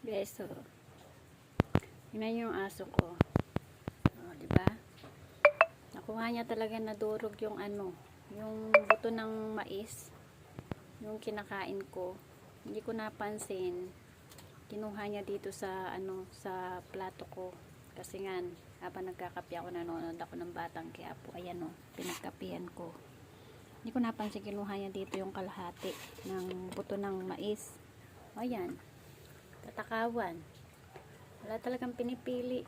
Guys, so yun yung aso ko. Diba? Nakuha niya talaga, nadurog yung yung buto ng mais, yung kinakain ko. Hindi ko napansin. Kinuha niya dito sa sa plato ko. Kasi nga habang nagkakape ako, nanonood ako ng Batang Quiapo. Ayan pinagkapihan ko. Hindi ko napansin, kinuha niya dito yung kalahati ng buto ng mais. Ayan. Katakawan. Wala talagang pinipili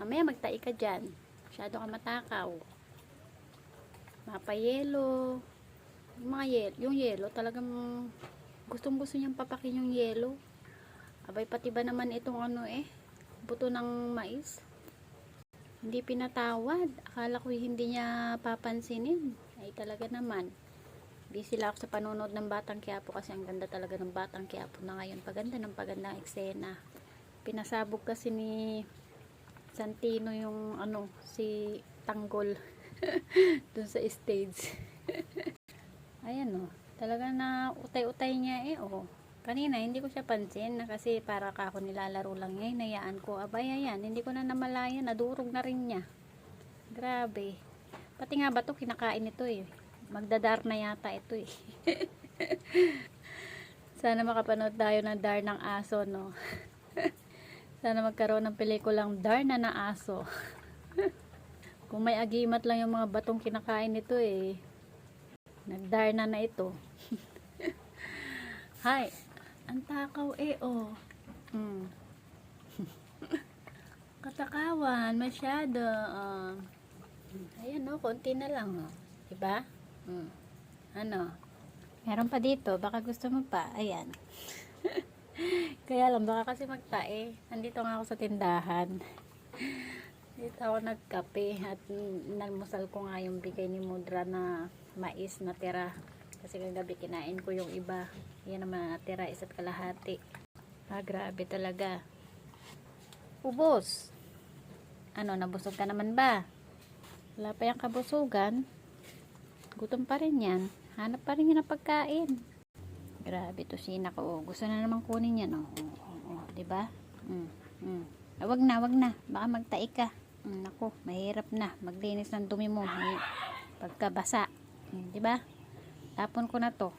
Mamaya magtai ka dyan. Masyado ka matakaw. Mapayelo. Yung yelo talagang gustong gusto niyang papakin yung yelo. Abay, pati ba naman itong buto ng mais. Hindi pinatawad. Akala ko hindi niya papansinin. Ay talaga naman. Busy lang ako sa panonood ng Batang Quiapo kasi ang ganda talaga ng Batang Quiapo na ngayon. Paganda ng pagandang eksena. Pinasabog kasi ni Santino yung si Tanggol dun sa stage. Ayan talaga na utay-utay niya Kanina hindi ko siya pansin na kasi para ako nilalaro lang niya. Hinayaan ko. Abay, ayan, hindi ko na namalayan, nadurog na rin niya. Grabe. Pati nga ba to kinakain ito Magdadar na yata ito Sana makapanood tayo ng Dar ng Aso, no? Sana magkaroon ng pelikulang Dar na Aso. Kung may agimat lang yung mga batong kinakain nito Nagdar na ito. Hay, ang takaw Katakawan, masyado. Ayan konti na lang diba? Meron pa dito, baka gusto mo pa. Ayan. Kaya lang, baka kasi magtae. Nandito nga ako sa tindahan. Dito ako nagkape at nalmusal ko nga yung bigay ni Mudra na mais na tira. Kasi kagabi kinain ko yung iba. Yan naman natira, isa't kalahati. Grabe talaga. Ubos. Nabusog ka naman ba? Wala pa yung kabusugan. Gutom pa rin yan. Hanap pa rin yan ng pagkain. Grabe to sina ko. Gusto na naman kunin yan diba? Wag na. Baka magtai ka. Naku, mahirap na. Maglinis ng dumi mo. Pagkabasa. Diba? Tapon ko na to.